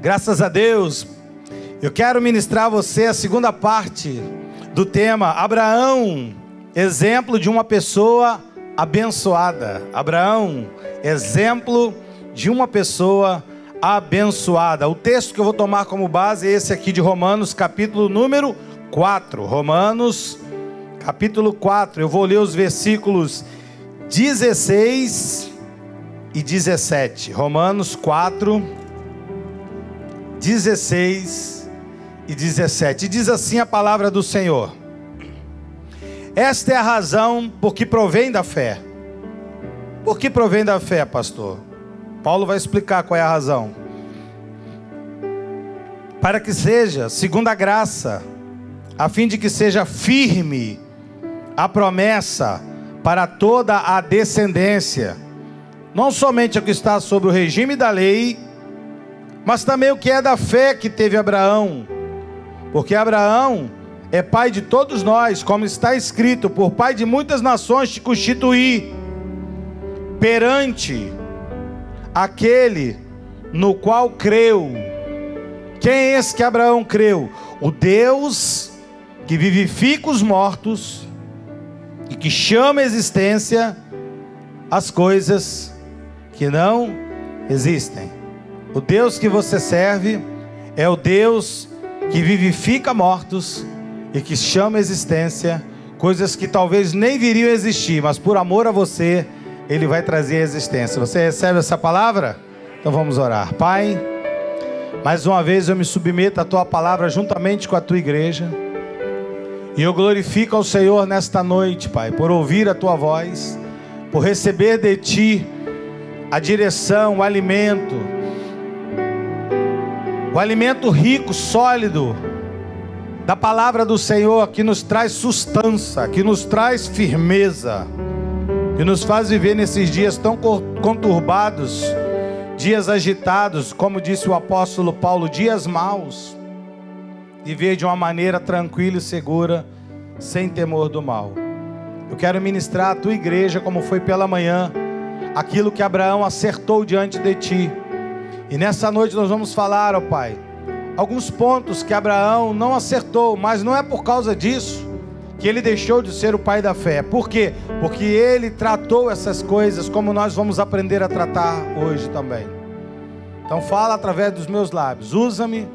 Graças a Deus, eu quero ministrar a você a segunda parte do tema Abraão, exemplo de uma pessoa abençoada. Abraão, exemplo de uma pessoa abençoada. O texto que eu vou tomar como base é esse aqui de Romanos, capítulo número 4. Romanos, capítulo 4. Eu vou ler os versículos 16 e 17. Romanos 4, 16 e 17. Diz assim a palavra do Senhor: esta é a razão por que provém da fé. Por que provém da fé, pastor? Paulo vai explicar qual é a razão. Para que seja segundo a graça, a fim de que seja firme a promessa para toda a descendência, não somente o que está sob o regime da lei, mas também o que é da fé que teve Abraão. Porque Abraão é pai de todos nós, como está escrito: por pai de muitas nações te constituí, perante aquele no qual creu. Quem é esse que Abraão creu? O Deus que vivifica os mortos e que chama à existência as coisas que não existem. O Deus que você serve é o Deus que vivifica mortos e que chama à existência coisas que talvez nem viriam a existir, mas por amor a você, Ele vai trazer a existência. Você recebe essa palavra? Então vamos orar. Pai, mais uma vez eu me submeto à Tua palavra juntamente com a Tua igreja, e eu glorifico ao Senhor nesta noite, Pai, por ouvir a Tua voz, por receber de Ti a direção, o alimento rico, sólido da palavra do Senhor, que nos traz sustância, que nos traz firmeza, que nos faz viver nesses dias tão conturbados, dias agitados, como disse o apóstolo Paulo, dias maus, viver de uma maneira tranquila e segura, sem temor do mal. Eu quero ministrar à Tua igreja, como foi pela manhã, aquilo que Abraão acertou diante de Ti. E nessa noite nós vamos falar, ó Pai, alguns pontos que Abraão não acertou, mas não é por causa disso que ele deixou de ser o pai da fé. Por quê? Porque ele tratou essas coisas como nós vamos aprender a tratar hoje também. Então fala através dos meus lábios, usa-me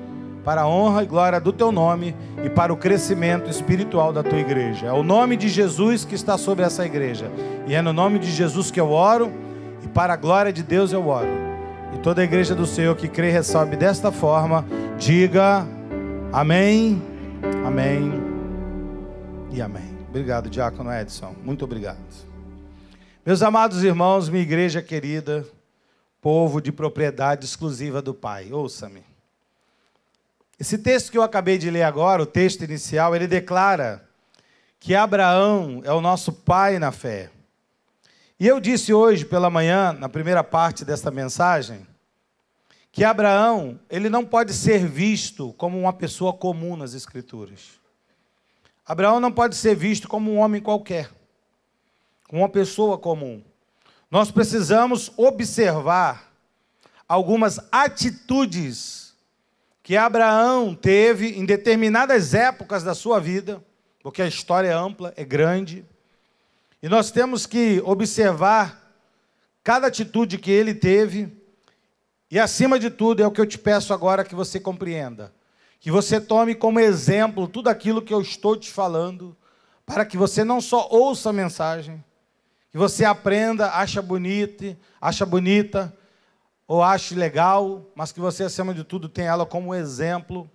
para a honra e glória do Teu nome e para o crescimento espiritual da Tua igreja. É o nome de Jesus que está sobre essa igreja, e é no nome de Jesus que eu oro, e para a glória de Deus eu oro. E toda a igreja do Senhor que crê e recebe desta forma, diga amém, amém e amém. Obrigado, diácono Edson, muito obrigado. Meus amados irmãos, minha igreja querida, povo de propriedade exclusiva do Pai, ouça-me. Esse texto que eu acabei de ler agora, o texto inicial, ele declara que Abraão é o nosso pai na fé. E eu disse hoje pela manhã, na primeira parte desta mensagem, que Abraão, ele não pode ser visto como uma pessoa comum nas Escrituras. Abraão não pode ser visto como um homem qualquer, como uma pessoa comum. Nós precisamos observar algumas atitudes que Abraão teve em determinadas épocas da sua vida, porque a história é ampla, é grande, e nós temos que observar cada atitude que ele teve, e acima de tudo é o que eu te peço agora que você compreenda, que você tome como exemplo tudo aquilo que eu estou te falando, para que você não só ouça a mensagem, que você aprenda, acha bonita, ou ache legal, mas que você, acima de tudo, tenha ela como exemplo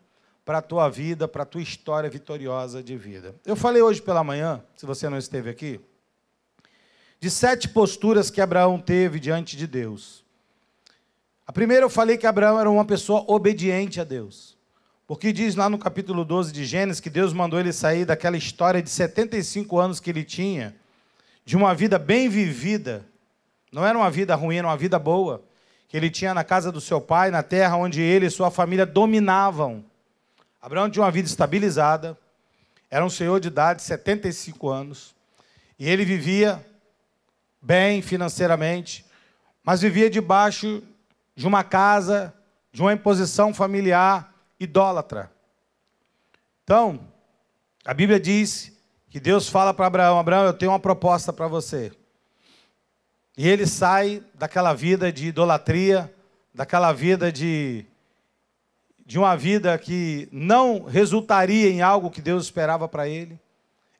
para a tua vida, para a tua história vitoriosa de vida. Eu falei hoje pela manhã, se você não esteve aqui, de 7 posturas que Abraão teve diante de Deus. A primeira eu falei que Abraão era uma pessoa obediente a Deus, porque diz lá no capítulo 12 de Gênesis que Deus mandou ele sair daquela história de 75 anos que ele tinha, de uma vida bem vivida, não era uma vida ruim, era uma vida boa, que ele tinha na casa do seu pai, na terra onde ele e sua família dominavam. Abraão tinha uma vida estabilizada, era um senhor de idade, 75 anos, e ele vivia bem financeiramente, mas vivia debaixo de uma casa de uma imposição familiar idólatra. Então, a Bíblia diz que Deus fala para Abraão: Abraão, eu tenho uma proposta para você. E ele sai daquela vida de idolatria, daquela vida de uma vida que não resultaria em algo que Deus esperava para ele.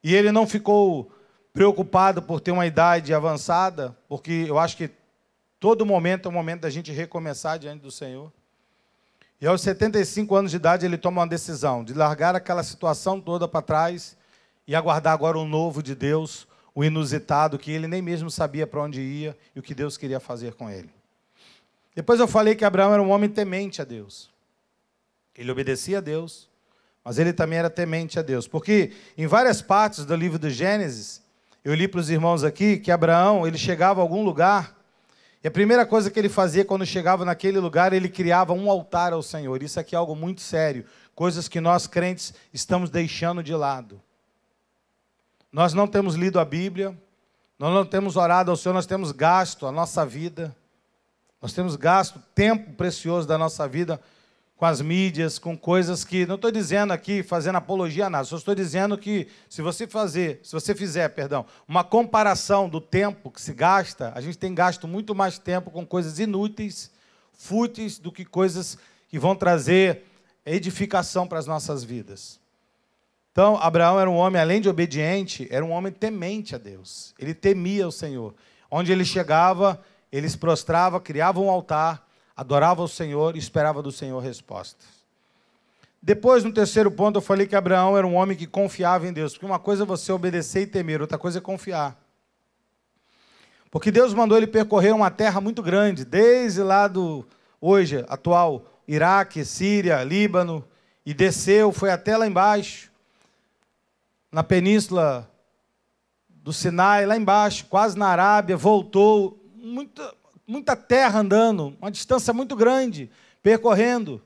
E ele não ficou preocupado por ter uma idade avançada, porque eu acho que todo momento é o momento da gente recomeçar diante do Senhor. E aos 75 anos de idade ele toma uma decisão de largar aquela situação toda para trás e aguardar agora o novo de Deus, o inusitado, que ele nem mesmo sabia para onde ia e o que Deus queria fazer com ele. Depois eu falei que Abraão era um homem temente a Deus. Ele obedecia a Deus, mas ele também era temente a Deus. Porque em várias partes do livro do Gênesis, eu li para os irmãos aqui que Abraão, ele chegava a algum lugar, e a primeira coisa que ele fazia quando chegava naquele lugar, ele criava um altar ao Senhor. Isso aqui é algo muito sério, coisas que nós crentes estamos deixando de lado. Nós não temos lido a Bíblia, nós não temos orado ao Senhor, nós temos gasto a nossa vida, nós temos gasto tempo precioso da nossa vida com as mídias, com coisas que, não estou dizendo aqui, fazendo apologia a nada, só estou dizendo que se você fizer, uma comparação do tempo que se gasta, a gente tem gasto muito mais tempo com coisas inúteis, fúteis, do que coisas que vão trazer edificação para as nossas vidas. Então, Abraão era um homem, além de obediente, era um homem temente a Deus. Ele temia o Senhor. Onde ele chegava, ele se prostrava, criava um altar, adorava o Senhor e esperava do Senhor respostas. Depois, no terceiro ponto, eu falei que Abraão era um homem que confiava em Deus. Porque uma coisa é você obedecer e temer, outra coisa é confiar. Porque Deus mandou ele percorrer uma terra muito grande, desde lá do, hoje, atual, Iraque, Síria, Líbano, e desceu, foi até lá embaixo, na península do Sinai, lá embaixo, quase na Arábia, voltou, muita terra andando, uma distância muito grande, percorrendo.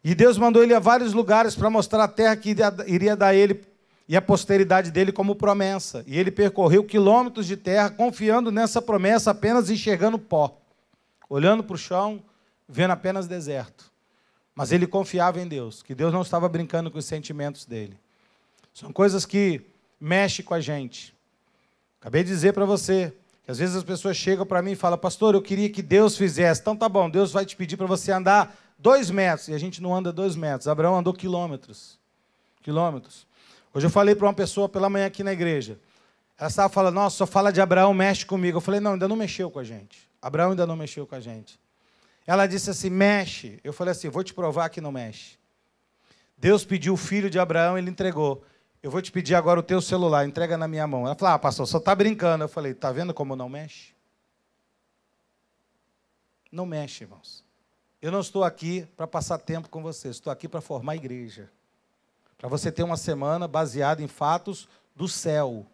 E Deus mandou ele a vários lugares para mostrar a terra que iria dar a ele e a posteridade dele como promessa. E ele percorreu quilômetros de terra, confiando nessa promessa, apenas enxergando pó, olhando para o chão, vendo apenas deserto. Mas ele confiava em Deus, que Deus não estava brincando com os sentimentos dele. São coisas que mexem com a gente. Acabei de dizer para você que às vezes as pessoas chegam para mim e falam: pastor, eu queria que Deus fizesse. Então tá bom, Deus vai te pedir para você andar 2 metros. E a gente não anda 2 metros. Abraão andou quilômetros. Quilômetros. Hoje eu falei para uma pessoa pela manhã aqui na igreja. Ela estava falando: nossa, só fala de Abraão, mexe comigo. Eu falei: não, ainda não mexeu com a gente. Abraão ainda não mexeu com a gente. Ela disse assim: mexe. Eu falei assim: vou te provar que não mexe. Deus pediu o filho de Abraão, ele entregou. Eu vou te pedir agora o teu celular, entrega na minha mão. Ela falou: ah, pastor, só está brincando. Eu falei: está vendo como não mexe? Não mexe, irmãos. Eu não estou aqui para passar tempo com você, estou aqui para formar igreja. Para você ter uma semana baseada em fatos do céu.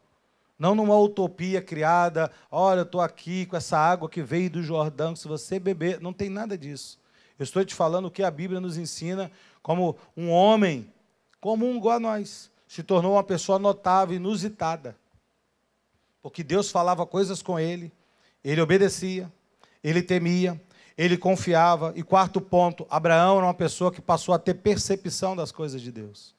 Não numa utopia criada: olha, eu estou aqui com essa água que veio do Jordão, que se você beber, não tem nada disso. Eu estou te falando o que a Bíblia nos ensina, como um homem comum igual a nós se tornou uma pessoa notável, inusitada. Porque Deus falava coisas com ele, ele obedecia, ele temia, ele confiava. E quarto ponto, Abraão era uma pessoa que passou a ter percepção das coisas de Deus.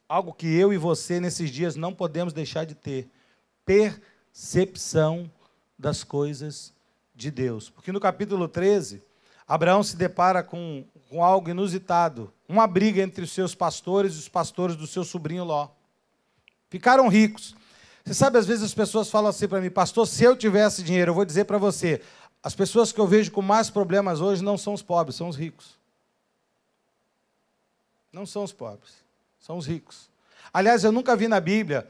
Algo que eu e você, nesses dias, não podemos deixar de ter. Percepção das coisas de Deus. Porque no capítulo 13, Abraão se depara com algo inusitado. Uma briga entre os seus pastores e os pastores do seu sobrinho Ló. Ficaram ricos. Você sabe, às vezes as pessoas falam assim para mim: pastor, se eu tivesse dinheiro, eu vou dizer para você, as pessoas que eu vejo com mais problemas hoje não são os pobres, são os ricos. Não são os pobres, são os ricos. Aliás, eu nunca vi na Bíblia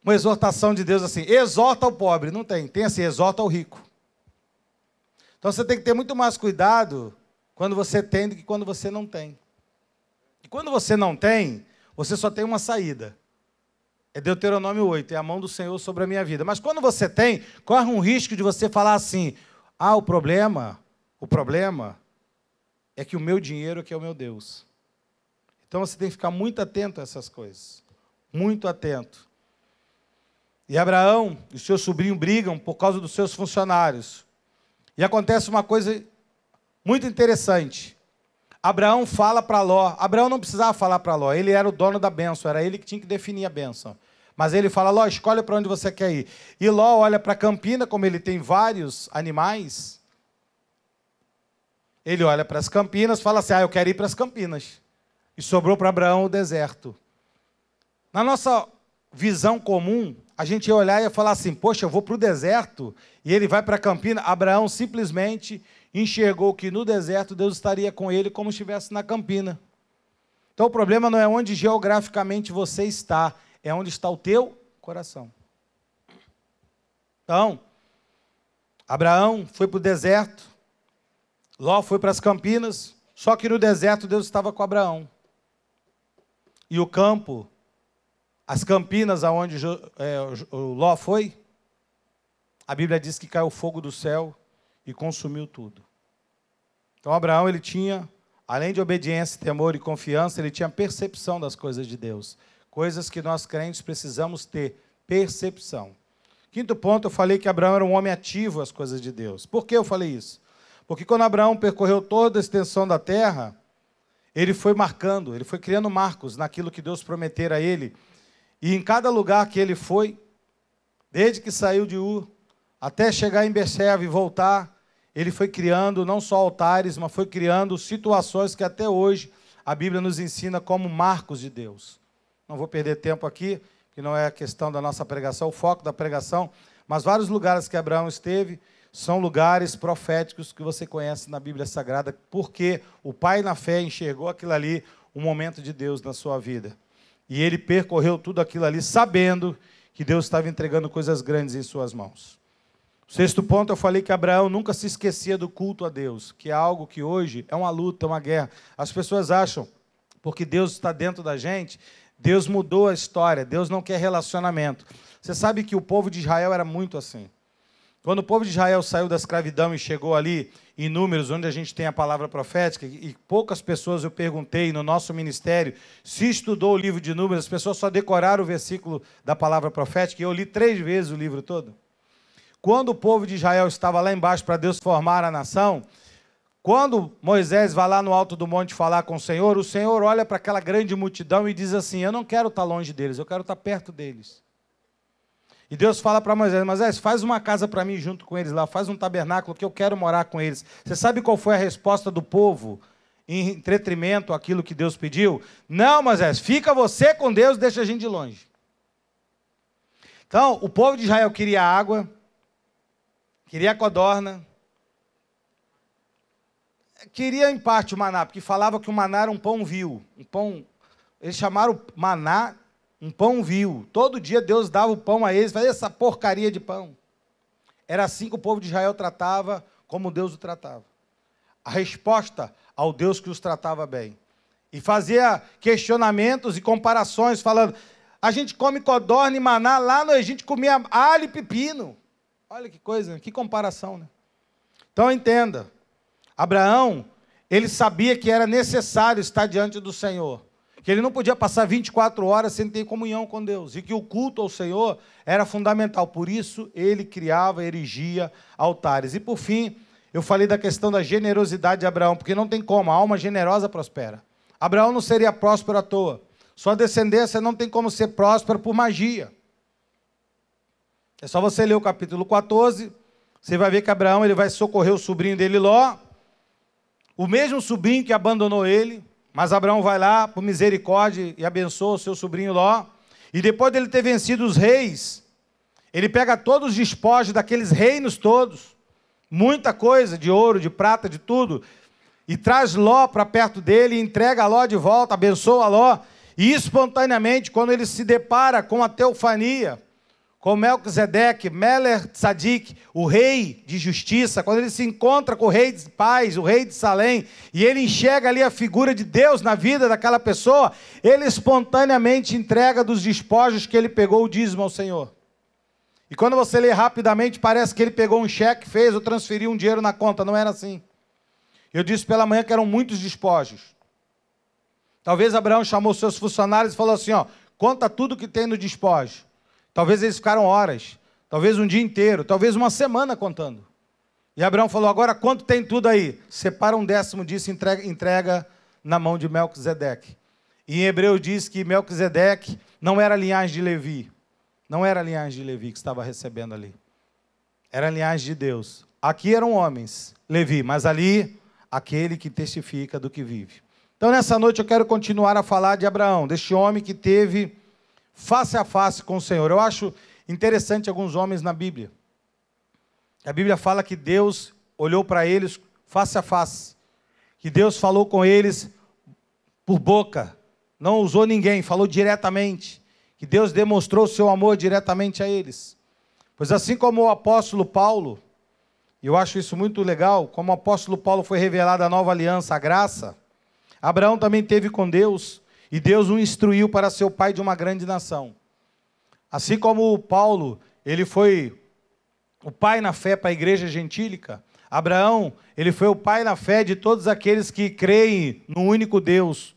uma exortação de Deus assim: exorta o pobre. Não tem, tem assim: exorta o rico. Então você tem que ter muito mais cuidado quando você tem do que quando você não tem. E quando você não tem, você só tem uma saída. É Deuteronômio 8, é a mão do Senhor sobre a minha vida. Mas quando você tem, corre um risco de você falar assim: ah, o problema é que o meu dinheiro é que é o meu Deus. Então você tem que ficar muito atento a essas coisas. Muito atento. E Abraão e seu sobrinho brigam por causa dos seus funcionários. E acontece uma coisa muito interessante. Abraão fala para Ló. Abraão não precisava falar para Ló, ele era o dono da bênção, era ele que tinha que definir a bênção. Mas ele fala, Ló, escolhe para onde você quer ir. E Ló olha para a campina, como ele tem vários animais, ele olha para as campinas e fala assim, eu quero ir para as campinas. E sobrou para Abraão o deserto. Na nossa visão comum, a gente ia olhar e ia falar assim, poxa, eu vou para o deserto, e ele vai para a campina. Abraão simplesmente enxergou que no deserto Deus estaria com ele como estivesse na campina. Então o problema não é onde geograficamente você está, é onde está o teu coração. Então, Abraão foi para o deserto, Ló foi para as campinas, só que no deserto Deus estava com Abraão. E o campo, as campinas aonde o Ló foi, a Bíblia diz que caiu fogo do céu e consumiu tudo. Então Abraão, ele tinha, além de obediência, temor e confiança, ele tinha percepção das coisas de Deus. Coisas que nós crentes precisamos ter, percepção. Quinto ponto, eu falei que Abraão era um homem ativo às coisas de Deus. Por que eu falei isso? Porque quando Abraão percorreu toda a extensão da terra, ele foi marcando, ele foi criando marcos naquilo que Deus prometera a ele. E em cada lugar que ele foi, desde que saiu de Ur, até chegar em Berseba e voltar, ele foi criando não só altares, mas foi criando situações que até hoje a Bíblia nos ensina como marcos de Deus. Não vou perder tempo aqui, que não é a questão da nossa pregação, o foco da pregação, mas vários lugares que Abraão esteve são lugares proféticos que você conhece na Bíblia Sagrada, porque o pai na fé enxergou aquilo ali, um momento de Deus na sua vida. E ele percorreu tudo aquilo ali, sabendo que Deus estava entregando coisas grandes em suas mãos. Sexto ponto, eu falei que Abraão nunca se esquecia do culto a Deus, que é algo que hoje é uma luta, uma guerra. As pessoas acham, porque Deus está dentro da gente, Deus mudou a história, Deus não quer relacionamento. Você sabe que o povo de Israel era muito assim. Quando o povo de Israel saiu da escravidão e chegou ali em Números, onde a gente tem a palavra profética, e poucas pessoas eu perguntei no nosso ministério se estudou o livro de Números, as pessoas só decoraram o versículo da palavra profética, e eu li 3 vezes o livro todo. Quando o povo de Israel estava lá embaixo para Deus formar a nação, quando Moisés vai lá no alto do monte falar com o Senhor olha para aquela grande multidão e diz assim, eu não quero estar longe deles, eu quero estar perto deles. E Deus fala para Moisés, Moisés, faz uma casa para mim junto com eles lá, faz um tabernáculo que eu quero morar com eles. Você sabe qual foi a resposta do povo em entretrimento àquilo que Deus pediu? Não, Moisés, fica você com Deus, deixa a gente de longe. Então, o povo de Israel queria água, queria codorna, queria em parte o maná, porque falava que o maná era um pão vil, eles chamaram maná um pão vil. Todo dia Deus dava o pão a eles, fazia essa porcaria de pão. Era assim que o povo de Israel tratava, como Deus o tratava. A resposta ao Deus que os tratava bem. E fazia questionamentos e comparações, falando, a gente come codorna e maná, lá a gente comia alho e pepino. Olha que coisa, que comparação, né? Então entenda, Abraão, ele sabia que era necessário estar diante do Senhor, que ele não podia passar 24 horas sem ter comunhão com Deus, e que o culto ao Senhor era fundamental, por isso ele criava, erigia altares. E por fim, eu falei da questão da generosidade de Abraão, porque não tem como, a alma generosa prospera. Abraão não seria próspero à toa, sua descendência não tem como ser próspera por magia. É só você ler o capítulo 14, você vai ver que Abraão ele vai socorrer o sobrinho dele Ló, o mesmo sobrinho que abandonou ele, mas Abraão vai lá, por misericórdia, e abençoa o seu sobrinho Ló. E depois dele ter vencido os reis, ele pega todos os despojos daqueles reinos todos, muita coisa, de ouro, de prata, de tudo, e traz Ló para perto dele, e entrega Ló de volta, abençoa Ló. E espontaneamente, quando ele se depara com a teofania, com Melquisedeque, Meler Tzadik, o rei de justiça, quando ele se encontra com o rei de paz, o rei de Salém, e ele enxerga ali a figura de Deus na vida daquela pessoa, ele espontaneamente entrega dos despojos que ele pegou o dízimo ao Senhor. E quando você lê rapidamente, parece que ele pegou um cheque, fez ou transferiu um dinheiro na conta, não era assim. Eu disse pela manhã que eram muitos despojos. Talvez Abraão chamou seus funcionários e falou assim, conta tudo que tem no despojo. Talvez eles ficaram horas, talvez um dia inteiro, talvez uma semana contando. E Abraão falou, agora quanto tem tudo aí? Separa um décimo disso e entrega na mão de Melquisedeque. E em Hebreu diz que Melquisedeque não era a linhagem de Levi. Não era a linhagem de Levi que estava recebendo ali. Era a linhagem de Deus. Aqui eram homens, Levi, mas ali, aquele que testifica do que vive. Então, nessa noite, eu quero continuar a falar de Abraão, deste homem que teve face a face com o Senhor. Eu acho interessante alguns homens na Bíblia. A Bíblia fala que Deus olhou para eles face a face. Que Deus falou com eles por boca. Não usou ninguém, falou diretamente. Que Deus demonstrou o seu amor diretamente a eles. Pois assim como o apóstolo Paulo, e eu acho isso muito legal, como o apóstolo Paulo foi revelado a nova aliança, a graça, Abraão também teve com Deus, e Deus o instruiu para ser o pai de uma grande nação. Assim como Paulo, ele foi o pai na fé para a igreja gentílica, Abraão, ele foi o pai na fé de todos aqueles que creem no único Deus,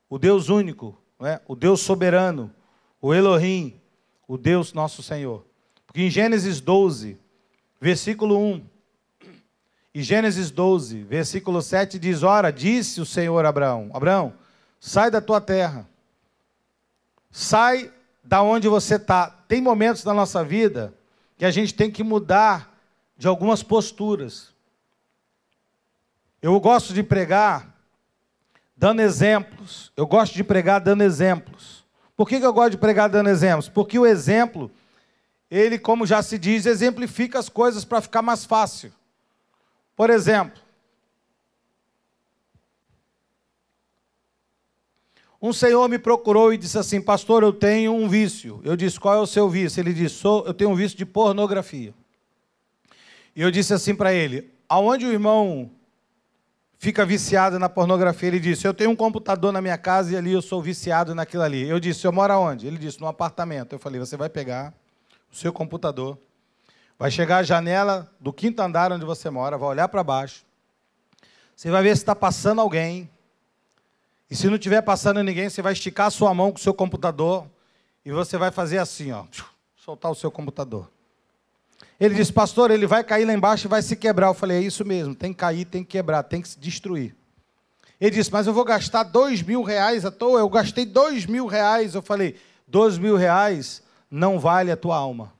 o Deus único, né? O Deus soberano, o Elohim, o Deus nosso Senhor. Porque em Gênesis 12, versículo 1, e Gênesis 12, versículo 7 diz, ora, disse o Senhor a Abraão, Abraão, sai da tua terra, sai da onde você está. Tem momentos na nossa vida que a gente tem que mudar de algumas posturas. Eu gosto de pregar dando exemplos. Eu gosto de pregar dando exemplos. Por que eu gosto de pregar dando exemplos? Porque o exemplo, ele, como já se diz, exemplifica as coisas para ficar mais fácil. Por exemplo, um senhor me procurou e disse assim, pastor, eu tenho um vício. Eu disse, qual é o seu vício? Ele disse, eu tenho um vício de pornografia. E eu disse assim para ele, aonde o irmão fica viciado na pornografia? Ele disse, eu tenho um computador na minha casa e ali eu sou viciado naquilo ali. Eu disse, eu moro aonde? Ele disse, num apartamento. Eu falei, você vai pegar o seu computador, vai chegar à janela do 5º andar onde você mora, vai olhar para baixo, você vai ver se está passando alguém, e se não estiver passando ninguém, você vai esticar a sua mão com o seu computador, e você vai fazer assim, ó, soltar o seu computador. Ele disse, pastor, ele vai cair lá embaixo e vai se quebrar. Eu falei, é isso mesmo, tem que cair, tem que quebrar, tem que se destruir. Ele disse, mas eu vou gastar R$2.000 à toa, eu gastei R$2.000. Eu falei, R$2.000 não vale a tua alma.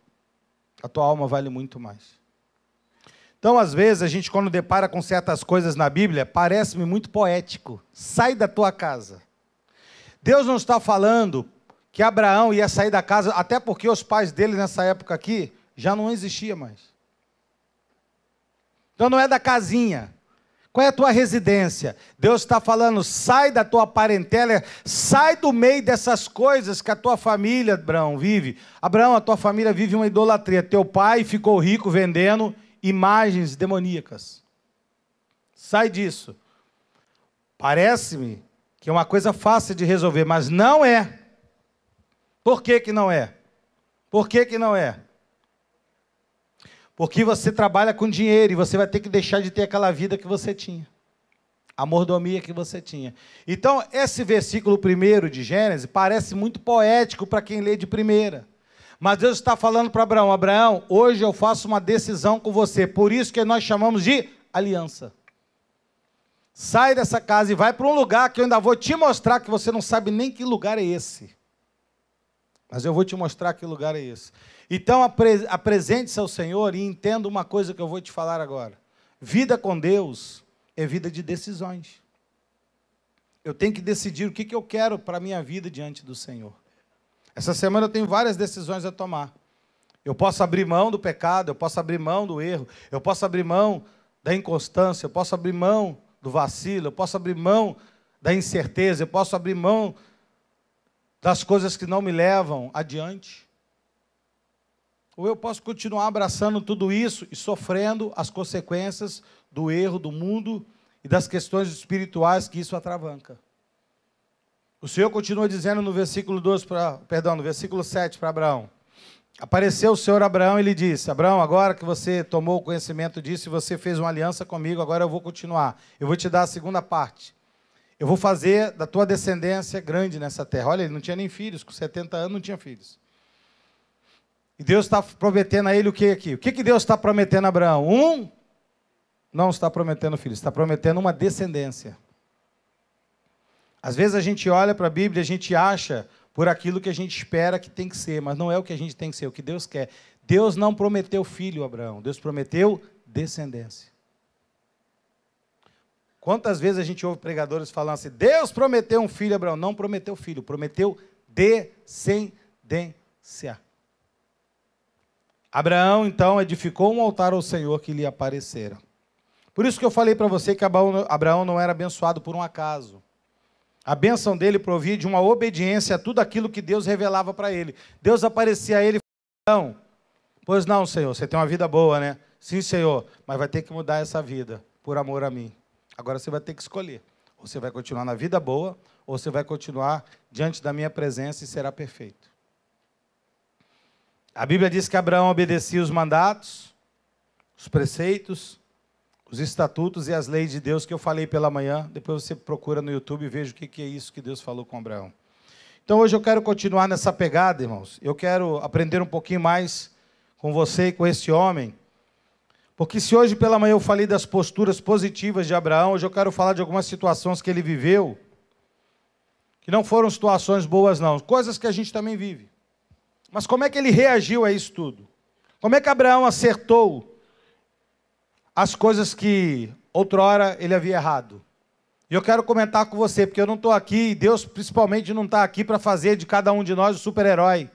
A tua alma vale muito mais. Então, às vezes, a gente quando depara com certas coisas na Bíblia, parece-me muito poético. Sai da tua casa. Deus não está falando que Abraão ia sair da casa, até porque os pais dele nessa época aqui já não existiam mais. Então não é da casinha. Qual é a tua residência? Deus está falando, sai da tua parentela, sai do meio dessas coisas que a tua família, Abraão, vive. Abraão, a tua família vive uma idolatria. Teu pai ficou rico vendendo imagens demoníacas. Sai disso. Parece-me que é uma coisa fácil de resolver, mas não é. Por que que não é? Por que que não é? Porque você trabalha com dinheiro e você vai ter que deixar de ter aquela vida que você tinha. A mordomia que você tinha. Então, esse versículo 1 de Gênesis parece muito poético para quem lê de primeira. Mas Deus está falando para Abraão, Abraão, hoje eu faço uma decisão com você. Por isso que nós chamamos de aliança. Sai dessa casa e vai para um lugar que eu ainda vou te mostrar que você não sabe nem que lugar é esse. Mas eu vou te mostrar que lugar é esse. Então, apresente-se ao Senhor e entenda uma coisa que eu vou te falar agora. Vida com Deus é vida de decisões. Eu tenho que decidir o que eu quero para a minha vida diante do Senhor. Essa semana eu tenho várias decisões a tomar. Eu posso abrir mão do pecado, eu posso abrir mão do erro, eu posso abrir mão da inconstância, eu posso abrir mão do vacilo, eu posso abrir mão da incerteza, eu posso abrir mão das coisas que não me levam adiante. Ou eu posso continuar abraçando tudo isso e sofrendo as consequências do erro do mundo e das questões espirituais que isso atravanca. O Senhor continua dizendo no versículo 7 para Abraão. Apareceu o Senhor a Abraão e lhe disse, Abraão, agora que você tomou conhecimento disso e você fez uma aliança comigo, agora eu vou continuar. Eu vou te dar a segunda parte. Eu vou fazer da tua descendência grande nessa terra. Olha, ele não tinha nem filhos, com 70 anos não tinha filhos. E Deus está prometendo a ele o que aqui? O que Deus está prometendo a Abraão? Não está prometendo filho, está prometendo uma descendência. Às vezes a gente olha para a Bíblia e a gente acha por aquilo que a gente espera que tem que ser, mas não é o que a gente tem que ser, é o que Deus quer. Deus não prometeu filho a Abraão, Deus prometeu descendência. Quantas vezes a gente ouve pregadores falando assim, Deus prometeu um filho a Abraão? Não prometeu filho, prometeu descendência. Abraão, então, edificou um altar ao Senhor que lhe aparecera. Por isso que eu falei para você que Abraão não era abençoado por um acaso. A bênção dele provia de uma obediência a tudo aquilo que Deus revelava para ele. Deus aparecia a ele e falava, não, pois não, Senhor, você tem uma vida boa, né? Sim, Senhor, mas vai ter que mudar essa vida por amor a mim. Agora você vai ter que escolher. Ou você vai continuar na vida boa, ou você vai continuar diante da minha presença e será perfeito. A Bíblia diz que Abraão obedecia os mandatos, os preceitos, os estatutos e as leis de Deus que eu falei pela manhã. Depois você procura no YouTube e veja o que é isso que Deus falou com Abraão. Então hoje eu quero continuar nessa pegada, irmãos. Eu quero aprender um pouquinho mais com você e com esse homem. Porque se hoje pela manhã eu falei das posturas positivas de Abraão, hoje eu quero falar de algumas situações que ele viveu, que não foram situações boas não, coisas que a gente também vive. Mas como é que ele reagiu a isso tudo? Como é que Abraão acertou as coisas que outrora ele havia errado? E eu quero comentar com você, porque eu não estou aqui, e Deus principalmente não está aqui para fazer de cada um de nós o super-herói,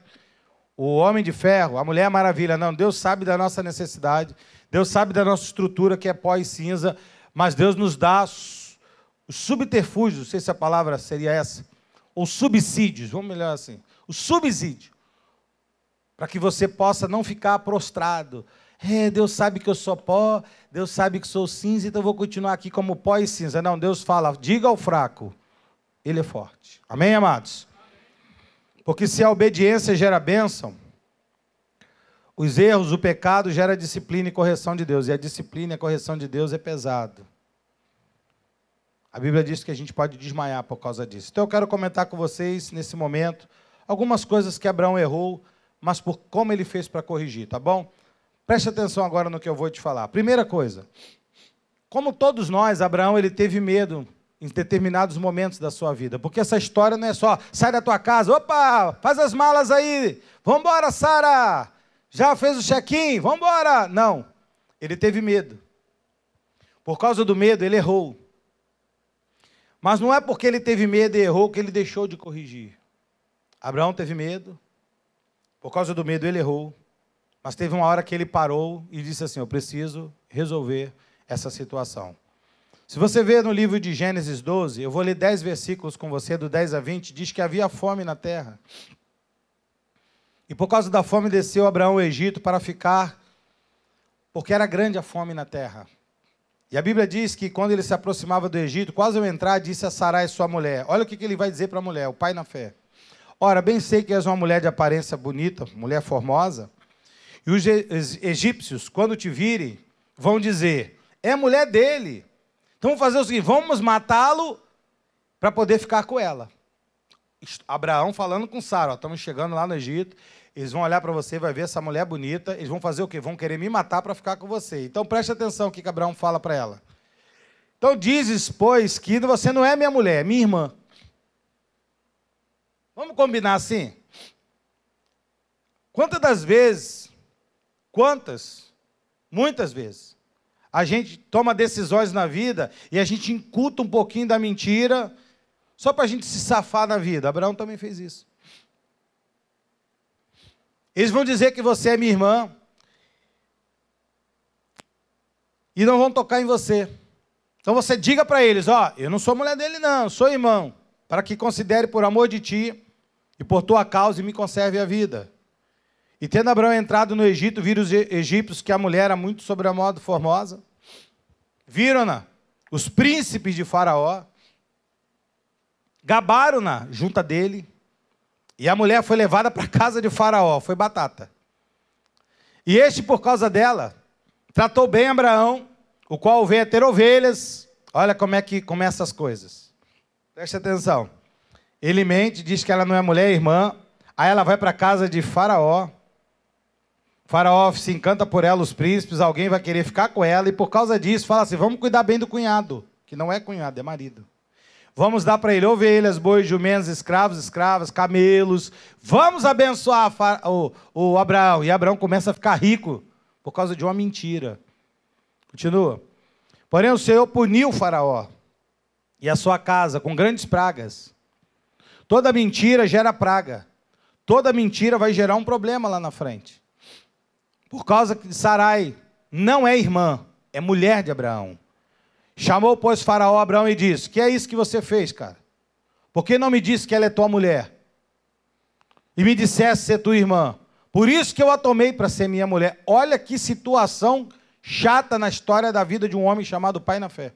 o homem de ferro, a mulher maravilha. Não, Deus sabe da nossa necessidade, Deus sabe da nossa estrutura que é pó e cinza, mas Deus nos dá os subterfúgios, não sei se a palavra seria essa, ou subsídios, vamos melhor assim, o subsídio, para que você possa não ficar prostrado. Deus sabe que eu sou pó, Deus sabe que sou cinza, então eu vou continuar aqui como pó e cinza. Não, Deus fala, diga ao fraco, ele é forte. Amém, amados? Porque se a obediência gera bênção, os erros, o pecado gera disciplina e correção de Deus. E a disciplina e a correção de Deus é pesado. A Bíblia diz que a gente pode desmaiar por causa disso. Então eu quero comentar com vocês, nesse momento, algumas coisas que Abraão errou, mas por como ele fez para corrigir, tá bom? Preste atenção agora no que eu vou te falar. Primeira coisa, como todos nós, Abraão ele teve medo em determinados momentos da sua vida, porque essa história não é só, sai da tua casa, opa, faz as malas aí, vamos embora, Sara, já fez o check-in, vamos embora. Não, ele teve medo. Por causa do medo, ele errou. Mas não é porque ele teve medo e errou que ele deixou de corrigir. Abraão teve medo, por causa do medo ele errou, mas teve uma hora que ele parou e disse assim, eu preciso resolver essa situação. Se você ver no livro de Gênesis 12, eu vou ler 10 versículos com você, do 10 a 20, diz que havia fome na terra. E por causa da fome desceu Abraão ao Egito para ficar, porque era grande a fome na terra. E a Bíblia diz que quando ele se aproximava do Egito, quase ao entrar, disse a Sarai, sua mulher, olha o que ele vai dizer para a mulher, o pai na fé. Ora, bem sei que és uma mulher de aparência bonita, mulher formosa, e os egípcios, quando te virem, vão dizer, é a mulher dele. Então vamos fazer o seguinte, vamos matá-lo para poder ficar com ela. Abraão falando com Sara, estamos chegando lá no Egito, eles vão olhar para você, vai ver essa mulher bonita, eles vão fazer o quê? Vão querer me matar para ficar com você. Então preste atenção o que Abraão fala para ela. Então dizes, pois, que você não é minha mulher, é minha irmã. Vamos combinar assim? Muitas vezes, a gente toma decisões na vida e a gente incuta um pouquinho da mentira só para a gente se safar na vida. Abraão também fez isso. Eles vão dizer que você é minha irmã e não vão tocar em você. Então você diga para eles, ó, eu não sou mulher dele não, sou irmão, para que considere por amor de ti e por tua causa e me conserve a vida. E tendo Abraão entrado no Egito, viram os egípcios que a mulher era muito sobremodo formosa. Viram-na, os príncipes de Faraó, gabaram-na junto dele, e a mulher foi levada para a casa de Faraó, foi batata. E este, por causa dela, tratou bem Abraão, o qual veio a ter ovelhas. Olha como é que começam as coisas. Preste atenção. Ele mente, diz que ela não é mulher, é irmã. Aí ela vai para a casa de Faraó. Faraó se encanta por ela, os príncipes, alguém vai querer ficar com ela, e por causa disso fala assim, vamos cuidar bem do cunhado, que não é cunhado, é marido. Vamos dar para ele ovelhas, bois, jumentos, escravos, escravas, camelos. Vamos abençoar o Abraão. E Abraão começa a ficar rico por causa de uma mentira. Continua. Porém, o Senhor puniu o Faraó e a sua casa com grandes pragas. Toda mentira gera praga. Toda mentira vai gerar um problema lá na frente. Por causa que Sarai não é irmã, é mulher de Abraão. Chamou, pois, Faraó a Abraão e disse, que é isso que você fez, cara? Por que não me disse que ela é tua mulher? E me dissesse ser tua irmã. Por isso que eu a tomei para ser minha mulher. Olha que situação chata na história da vida de um homem chamado pai na fé.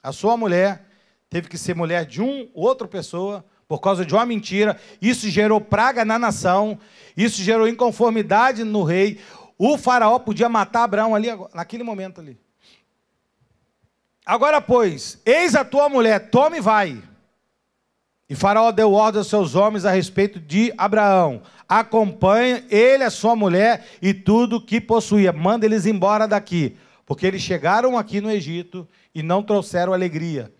A sua mulher teve que ser mulher de outra pessoa por causa de uma mentira. Isso gerou praga na nação. Isso gerou inconformidade no rei. O faraó podia matar Abraão ali, naquele momento ali. Agora, pois, eis a tua mulher, toma e vai. E Faraó deu ordem aos seus homens a respeito de Abraão. Acompanha ele, a sua mulher e tudo que possuía. Manda eles embora daqui. Porque eles chegaram aqui no Egito e não trouxeram alegria.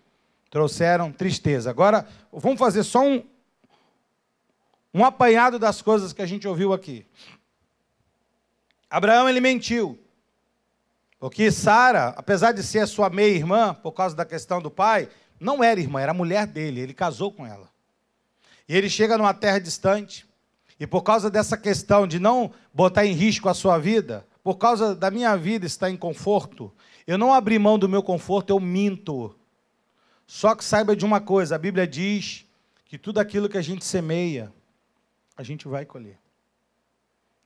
Trouxeram tristeza. Agora, vamos fazer só um apanhado das coisas que a gente ouviu aqui. Abraão, ele mentiu. Porque Sara, apesar de ser a sua meia-irmã, por causa da questão do pai, não era irmã, era mulher dele, ele casou com ela. E ele chega numa terra distante, e por causa dessa questão de não botar em risco a sua vida, por causa da minha vida estar em conforto, eu não abri mão do meu conforto, eu minto. Só que saiba de uma coisa, a Bíblia diz que tudo aquilo que a gente semeia, a gente vai colher.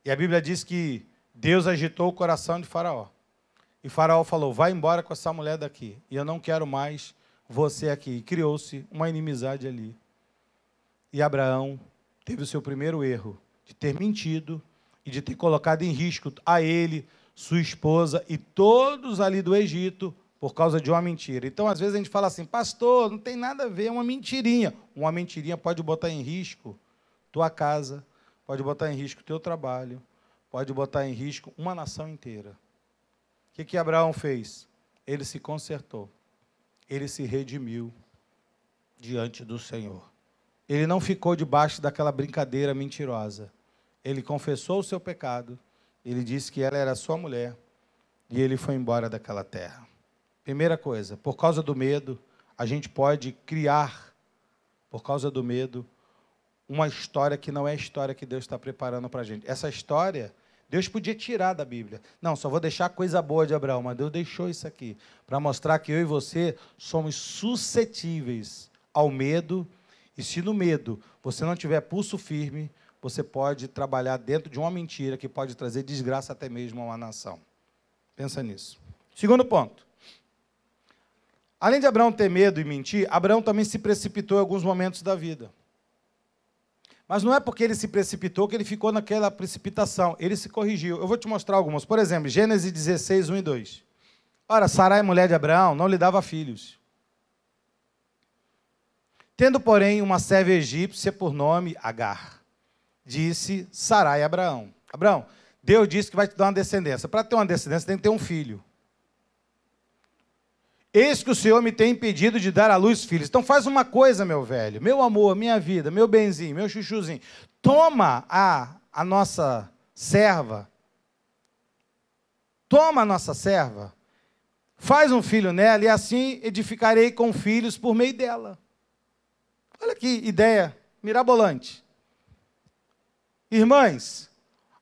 E a Bíblia diz que Deus agitou o coração de Faraó. E Faraó falou, vai embora com essa mulher daqui, e eu não quero mais você aqui. E criou-se uma inimizade ali. E Abraão teve o seu primeiro erro, de ter mentido e de ter colocado em risco a ele, sua esposa e todos ali do Egito, por causa de uma mentira. Então, às vezes a gente fala assim, pastor, não tem nada a ver, é uma mentirinha. Uma mentirinha pode botar em risco tua casa, pode botar em risco teu trabalho, pode botar em risco uma nação inteira. O que Abraão fez? Ele se consertou. Ele se redimiu diante do Senhor. Ele não ficou debaixo daquela brincadeira mentirosa. Ele confessou o seu pecado. Ele disse que ela era sua mulher. E ele foi embora daquela terra. Primeira coisa, por causa do medo, a gente pode criar, por causa do medo, uma história que não é a história que Deus está preparando para a gente. Essa história Deus podia tirar da Bíblia. Não, só vou deixar coisa boa de Abraão, mas Deus deixou isso aqui, para mostrar que eu e você somos suscetíveis ao medo, e se no medo você não tiver pulso firme, você pode trabalhar dentro de uma mentira que pode trazer desgraça até mesmo a uma nação. Pensa nisso. Segundo ponto. Além de Abraão ter medo e mentir, Abraão também se precipitou em alguns momentos da vida. Mas não é porque ele se precipitou que ele ficou naquela precipitação. Ele se corrigiu. Eu vou te mostrar algumas. Por exemplo, Gênesis 16, 1 e 2. Ora, Sarai, mulher de Abraão, não lhe dava filhos. Tendo, porém, uma serva egípcia por nome Agar, disse Sarai a Abraão. Abraão, Deus disse que vai te dar uma descendência. Para ter uma descendência, tem que ter um filho. Eis que o Senhor me tem impedido de dar à luz filhos. Então faz uma coisa, meu velho, meu amor, minha vida, meu benzinho, meu chuchuzinho. Toma a nossa serva. Toma a nossa serva. Faz um filho nela e assim edificarei com filhos por meio dela. Olha que ideia mirabolante. Irmãs,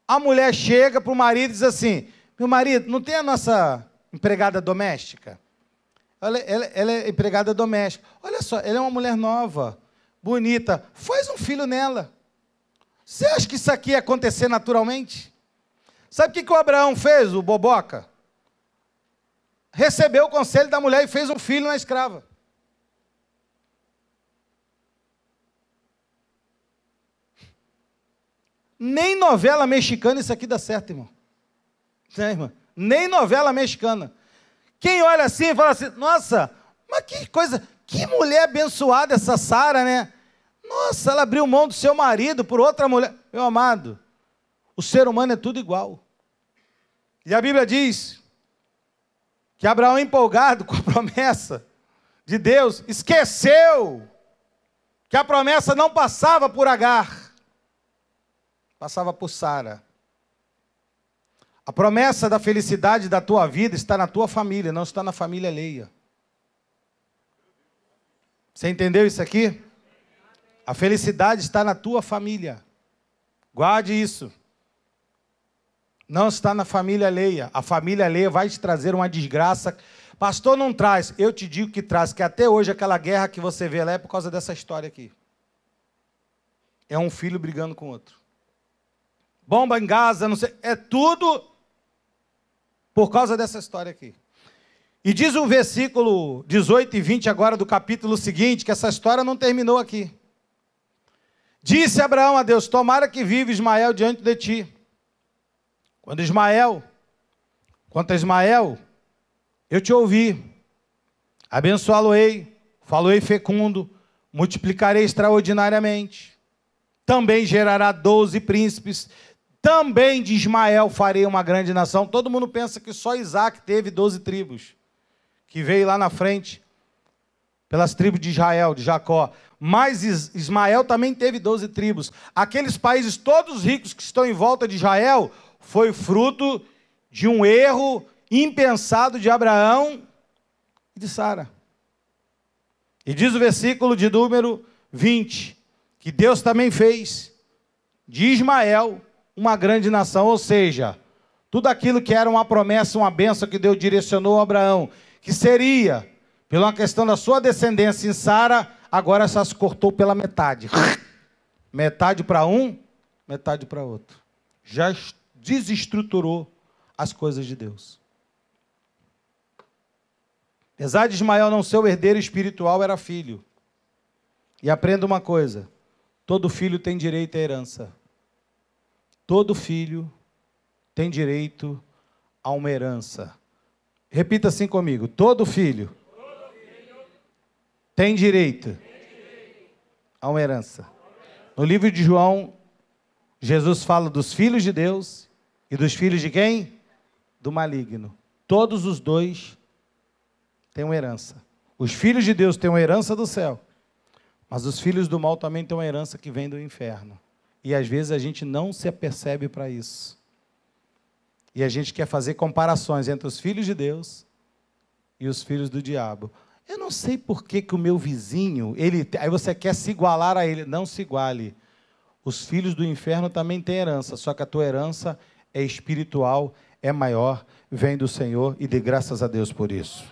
a mulher chega para o marido e diz assim, meu marido, não tem a nossa empregada doméstica? Ela é empregada doméstica. Olha só, ela é uma mulher nova, bonita. Faz um filho nela. Você acha que isso aqui ia acontecer naturalmente? Sabe o que o Abraão fez, o boboca? Recebeu o conselho da mulher e fez um filho na escrava. Nem novela mexicana isso aqui dá certo, irmão. É, irmão? Nem novela mexicana. Quem olha assim e fala assim, nossa, mas que coisa, que mulher abençoada essa Sara, né? Nossa, ela abriu mão do seu marido por outra mulher. Meu amado, o ser humano é tudo igual. E a Bíblia diz que Abraão, empolgado com a promessa de Deus, esqueceu que a promessa não passava por Agar, passava por Sara. A promessa da felicidade da tua vida está na tua família, não está na família alheia. Você entendeu isso aqui? A felicidade está na tua família. Guarde isso. Não está na família alheia. A família alheia vai te trazer uma desgraça. Pastor, não traz. Eu te digo que traz, que até hoje aquela guerra que você vê lá é por causa dessa história aqui. É um filho brigando com outro. Bomba em Gaza, não sei. É tudo por causa dessa história aqui. E diz o versículo 18 e 20 agora do capítulo seguinte, que essa história não terminou aqui. Disse Abraão a Deus: tomara que viva Ismael diante de ti. Quanto a Ismael, eu te ouvi, abençoá-lo-ei, falo-ei fecundo, multiplicarei extraordinariamente. Também gerará 12 príncipes, também de Ismael farei uma grande nação. Todo mundo pensa que só Isaac teve 12 tribos, que veio lá na frente, pelas tribos de Israel, de Jacó. Mas Ismael também teve 12 tribos. Aqueles países todos ricos que estão em volta de Israel, foi fruto de um erro impensado de Abraão e de Sara. E diz o versículo de número 20, que Deus também fez de Ismael uma grande nação, ou seja, tudo aquilo que era uma promessa, uma bênção que Deus direcionou a Abraão, que seria, pela uma questão da sua descendência em Sara, agora só se cortou pela metade. Metade para um, metade para outro. Já desestruturou as coisas de Deus. Apesar de Ismael não ser o herdeiro espiritual, era filho. E aprenda uma coisa: todo filho tem direito à herança. Todo filho tem direito a uma herança. Repita assim comigo: todo filho tem direito a uma herança. No livro de João, Jesus fala dos filhos de Deus e dos filhos de quem? Do maligno. Todos os dois têm uma herança. Os filhos de Deus têm uma herança do céu, mas os filhos do mal também têm uma herança que vem do inferno. E às vezes a gente não se apercebe para isso. E a gente quer fazer comparações entre os filhos de Deus e os filhos do diabo. Eu não sei por que o meu vizinho, aí você quer se igualar a ele. Não se iguale. Os filhos do inferno também têm herança, só que a tua herança é espiritual, é maior, vem do Senhor, e dê graças a Deus por isso.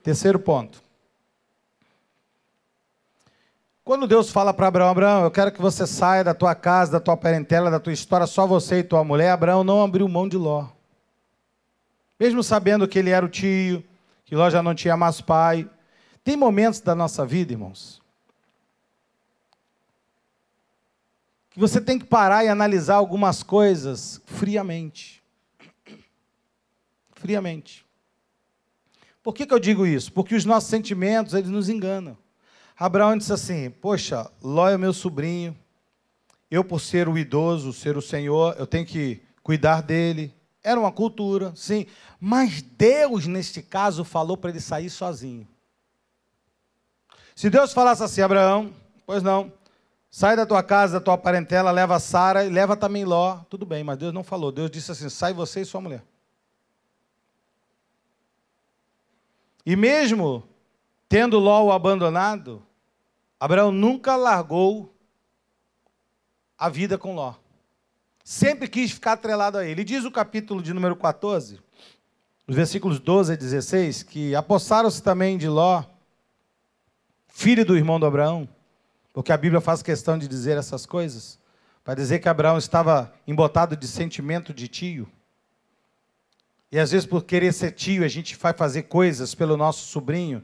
Terceiro ponto. Quando Deus fala para Abraão: Abraão, eu quero que você saia da tua casa, da tua parentela, da tua história, só você e tua mulher, Abraão não abriu mão de Ló. Mesmo sabendo que ele era o tio, que Ló já não tinha mais pai. Tem momentos da nossa vida, irmãos, que você tem que parar e analisar algumas coisas friamente. Friamente. Por que eu digo isso? Porque os nossos sentimentos, eles nos enganam. Abraão disse assim: poxa, Ló é meu sobrinho, eu, por ser o idoso, ser o senhor, eu tenho que cuidar dele. Era uma cultura, sim, mas Deus, neste caso, falou para ele sair sozinho. Se Deus falasse assim: Abraão, pois não, sai da tua casa, da tua parentela, leva Sara e leva também Ló, tudo bem, mas Deus não falou. Deus disse assim: sai você e sua mulher. E mesmo tendo Ló o abandonado, Abraão nunca largou a vida com Ló. Sempre quis ficar atrelado a ele. E diz o capítulo de número 14, os versículos 12 a 16, que apossaram-se também de Ló, filho do irmão do Abraão, porque a Bíblia faz questão de dizer essas coisas, para dizer que Abraão estava embotado de sentimento de tio. E às vezes, por querer ser tio, a gente vai fazer coisas pelo nosso sobrinho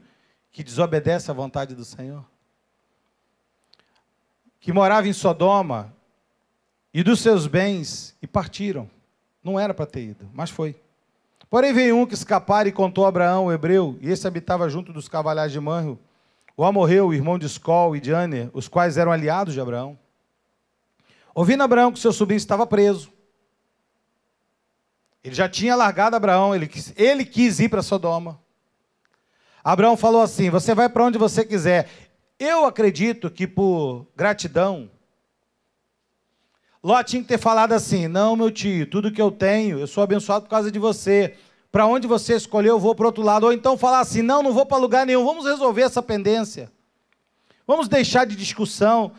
que desobedece à vontade do Senhor. Que morava em Sodoma, e dos seus bens, e partiram. Não era para ter ido, mas foi. Porém veio um que escapara e contou a Abraão, o hebreu, e esse habitava junto dos cavalares de Manre, o amorreu, o irmão de Escol e de Aner, os quais eram aliados de Abraão. Ouvindo Abraão que seu sobrinho estava preso, Ele já tinha largado Abraão, ele quis ir para Sodoma. Abraão falou assim: você vai para onde você quiser. Eu acredito que por gratidão, Ló tinha que ter falado assim: não, meu tio, tudo que eu tenho, eu sou abençoado por causa de você. Para onde você escolheu, eu vou para o outro lado. Ou então falar assim: não, não vou para lugar nenhum, vamos resolver essa pendência. Vamos deixar de discussão.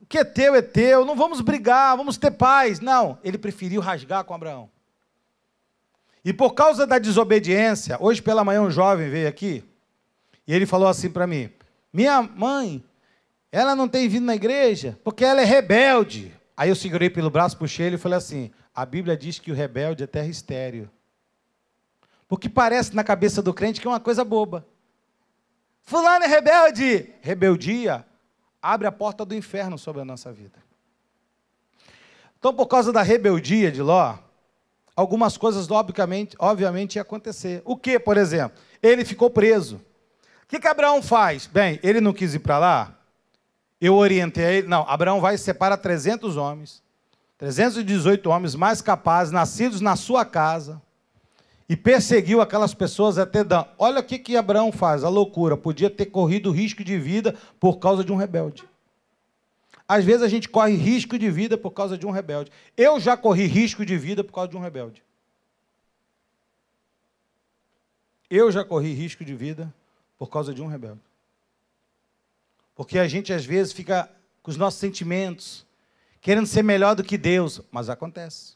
O que é teu, não vamos brigar, vamos ter paz. Não, ele preferiu rasgar com Abraão. E por causa da desobediência, hoje pela manhã um jovem veio aqui, e ele falou assim para mim: minha mãe, ela não tem vindo na igreja, porque ela é rebelde. Aí eu segurei pelo braço, puxei ele e falei assim: a Bíblia diz que o rebelde é terra estéril. Porque parece na cabeça do crente que é uma coisa boba. Fulano é rebelde. Rebeldia abre a porta do inferno sobre a nossa vida. Então, por causa da rebeldia de Ló, algumas coisas obviamente iam acontecer. O que, por exemplo? Ele ficou preso. O que Abraão faz? Bem, ele não quis ir para lá. Eu orientei ele. Não, Abraão vai e separa 300 homens. 318 homens mais capazes, nascidos na sua casa. E perseguiu aquelas pessoas até Dan. Olha o que Abraão faz, a loucura. Podia ter corrido risco de vida por causa de um rebelde. Às vezes a gente corre risco de vida por causa de um rebelde. Eu já corri risco de vida por causa de um rebelde. Eu já corri risco de vida por causa de um rebelde. Porque a gente às vezes fica com os nossos sentimentos, querendo ser melhor do que Deus, mas acontece.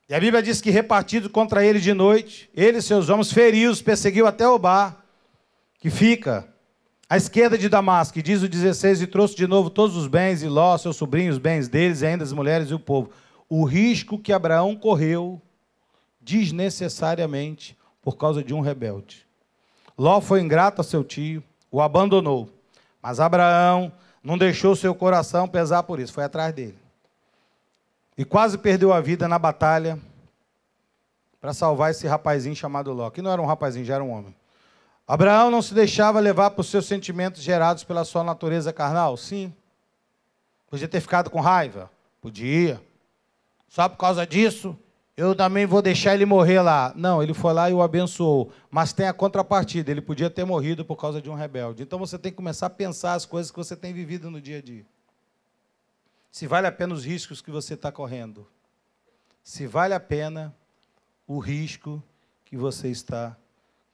E a Bíblia diz que repartido contra ele de noite, ele e seus homens feriu-os, perseguiu até Obá, que fica à esquerda de Damasco, e diz o 16, e trouxe de novo todos os bens, e Ló, seus sobrinhos, os bens deles, e ainda as mulheres e o povo. O risco que Abraão correu desnecessariamente por causa de um rebelde. Ló foi ingrato a seu tio, o abandonou, mas Abraão não deixou seu coração pesar por isso, foi atrás dele. E quase perdeu a vida na batalha para salvar esse rapazinho chamado Ló, que não era um rapazinho, já era um homem. Abraão não se deixava levar por seus sentimentos gerados pela sua natureza carnal? Sim. Podia ter ficado com raiva? Podia. Só por causa disso, eu também vou deixar ele morrer lá. Não, ele foi lá e o abençoou. Mas tem a contrapartida, ele podia ter morrido por causa de um rebelde. Então você tem que começar a pensar as coisas que você tem vivido no dia a dia. Se vale a pena os riscos que você está correndo. Se vale a pena o risco que você está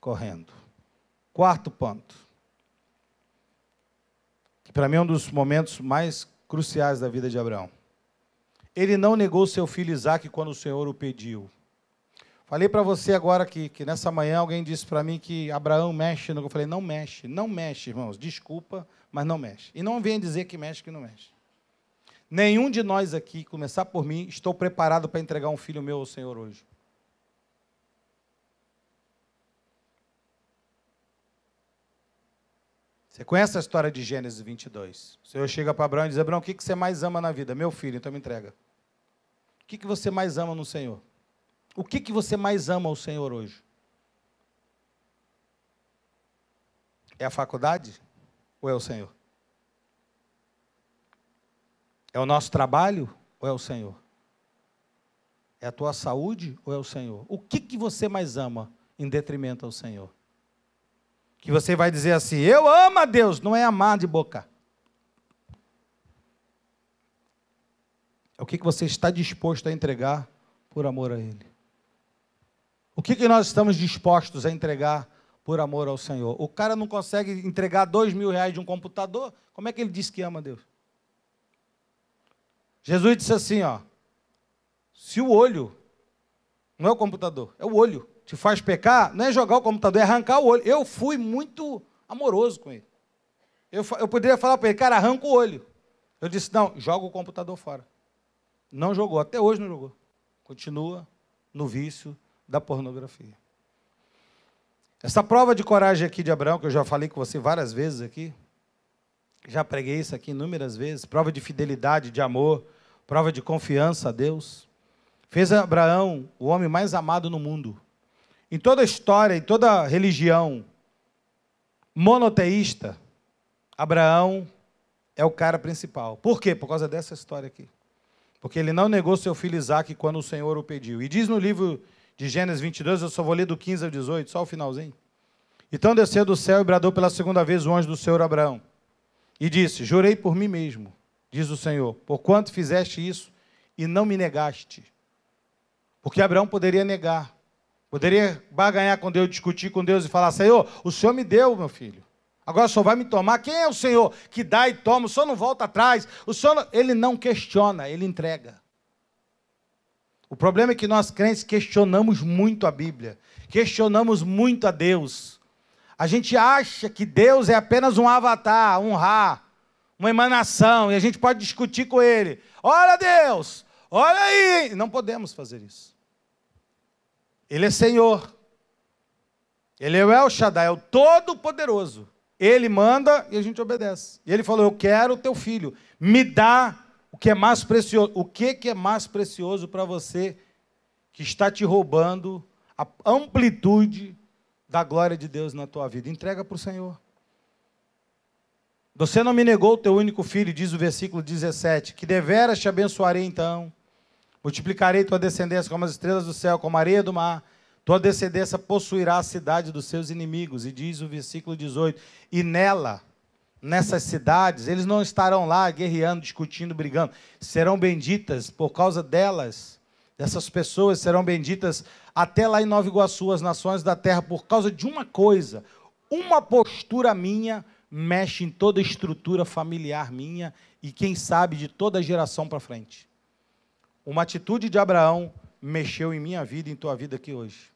correndo. Quarto ponto. Que para mim é um dos momentos mais cruciais da vida de Abraão. Ele não negou seu filho Isaque quando o Senhor o pediu. Falei para você agora que nessa manhã alguém disse para mim que Abraão mexe. Eu falei: não mexe, não mexe, irmãos. Desculpa, mas não mexe. E não venha dizer que mexe, que não mexe. Nenhum de nós aqui, começar por mim, estou preparado para entregar um filho meu ao Senhor hoje. Você conhece a história de Gênesis 22? O Senhor chega para Abraão e diz: Abraão, o que você mais ama na vida? Meu filho, então me entrega. O que você mais ama no Senhor? O que você mais ama ao Senhor hoje? É a faculdade ou é o Senhor? É o nosso trabalho ou é o Senhor? É a tua saúde ou é o Senhor? O que você mais ama em detrimento ao Senhor? Que você vai dizer assim: eu amo a Deus. Não é amar de boca. É o que você está disposto a entregar por amor a Ele. O que nós estamos dispostos a entregar por amor ao Senhor? O cara não consegue entregar R$2.000 de um computador. Como é que ele diz que ama a Deus? Jesus disse assim, ó: se o olho, não é o computador, é o olho, te faz pecar, não é jogar o computador, é arrancar o olho. Eu fui muito amoroso com ele. Eu poderia falar para ele: cara, arranca o olho. Eu disse: não, joga o computador fora. Não jogou, até hoje não jogou. Continua no vício da pornografia. Essa prova de coragem aqui de Abraão, que eu já falei com você várias vezes aqui, já preguei isso aqui inúmeras vezes, prova de fidelidade, de amor, prova de confiança a Deus, fez Abraão o homem mais amado no mundo. Em toda a história, em toda a religião monoteísta, Abraão é o cara principal. Por quê? Por causa dessa história aqui. porque ele não negou seu filho Isaque quando o Senhor o pediu. E diz no livro de Gênesis 22, eu só vou ler do 15 ao 18, só o finalzinho. Então desceu do céu e bradou pela segunda vez o anjo do Senhor Abraão. E disse, jurei por mim mesmo, diz o Senhor, porquanto fizeste isso e não me negaste. Porque Abraão poderia negar, poderia barganhar com Deus, discutir com Deus e falar, Senhor, o Senhor me deu, meu filho. Agora o Senhor vai me tomar. Quem é o Senhor que dá e toma? O Senhor não volta atrás. O Senhor não... Ele não questiona, ele entrega. O problema é que nós crentes questionamos muito a Bíblia. Questionamos muito a Deus. A gente acha que Deus é apenas um avatar, um Ra, uma emanação. E a gente pode discutir com ele. Olha Deus, olha aí. Não podemos fazer isso. Ele é Senhor. Ele é o El Shaddai, é o Todo-Poderoso. Ele manda e a gente obedece. E ele falou, eu quero o teu filho. Me dá o que é mais precioso. O que é mais precioso para você que está te roubando a amplitude da glória de Deus na tua vida? Entrega para o Senhor. Você não me negou o teu único filho, diz o versículo 17, que deveras te abençoarei então. Multiplicarei tua descendência como as estrelas do céu, como a areia do mar. Tua descendência possuirá a cidade dos seus inimigos. E diz o versículo 18, e nessas cidades, eles não estarão lá guerreando, discutindo, brigando. Serão benditas por causa delas. Essas pessoas serão benditas até lá em Nova Iguaçu, as nações da terra, por causa de uma coisa. Uma postura minha mexe em toda a estrutura familiar minha e, quem sabe, de toda a geração para frente. Uma atitude de Abraão mexeu em minha vida e em tua vida aqui hoje.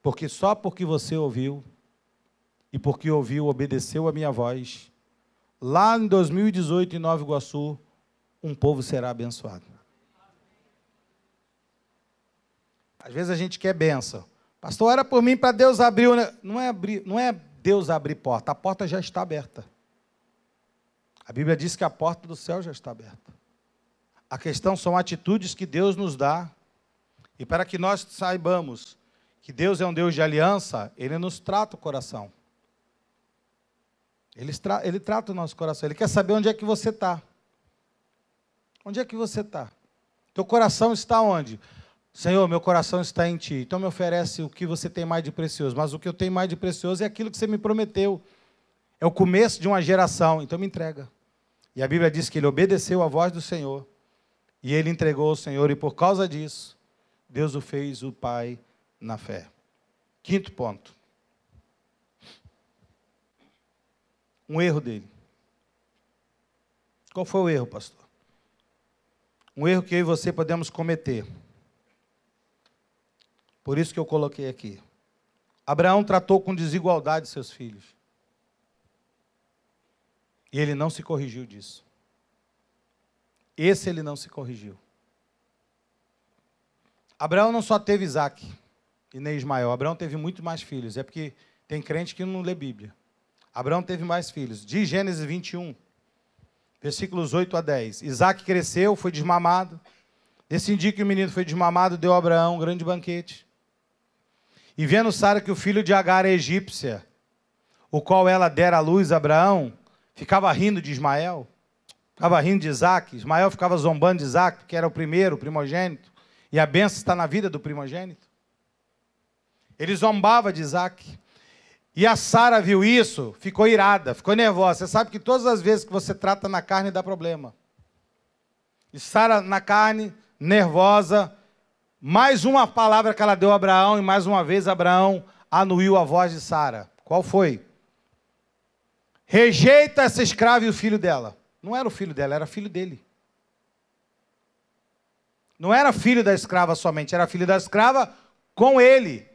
Porque só porque você ouviu, e porque ouviu, obedeceu a minha voz, lá em 2018, em Nova Iguaçu, um povo será abençoado. Às vezes a gente quer bênção. Pastor, era por mim para Deus abrir. Não é Deus abrir porta, a porta já está aberta. A Bíblia diz que a porta do céu já está aberta. A questão são atitudes que Deus nos dá, e para que nós saibamos que Deus é um Deus de aliança, Ele nos trata o coração. Ele trata o nosso coração. Ele quer saber onde é que você está. Onde é que você está? Teu coração está onde? Senhor, meu coração está em Ti. Então me oferece o que você tem mais de precioso. Mas o que eu tenho mais de precioso é aquilo que você me prometeu. É o começo de uma geração. Então me entrega. E a Bíblia diz que ele obedeceu à voz do Senhor. E ele entregou ao Senhor. E por causa disso, Deus o fez o Pai na fé. Quinto ponto. Um erro dele. Qual foi o erro, pastor? Um erro que eu e você podemos cometer. Por isso que eu coloquei aqui. Abraão tratou com desigualdade seus filhos. E ele não se corrigiu disso. Esse ele não se corrigiu. Abraão não só teve Isaque e nem Ismael. Abraão teve muito mais filhos. É porque tem crente que não lê Bíblia. Abraão teve mais filhos. Diz Gênesis 21, versículos 8 a 10. Isaque cresceu, foi desmamado. Nesse dia que o menino foi desmamado, deu a Abraão um grande banquete. E vendo Sara que o filho de Agar é egípcia, o qual ela dera à luz a Abraão, ficava rindo de Ismael, ficava rindo de Isaque. Ismael ficava zombando de Isaque, que era o primeiro, o primogênito. E a bênção está na vida do primogênito. Ele zombava de Isaque. E a Sara viu isso, ficou irada, ficou nervosa. Você sabe que todas as vezes que você trata na carne dá problema. E Sara na carne, nervosa, mais uma palavra que ela deu a Abraão, e mais uma vez Abraão anuiu a voz de Sara. Qual foi? Rejeita essa escrava e o filho dela. Não era o filho dela, era filho dele. Não era filho da escrava somente, era filho da escrava com ele.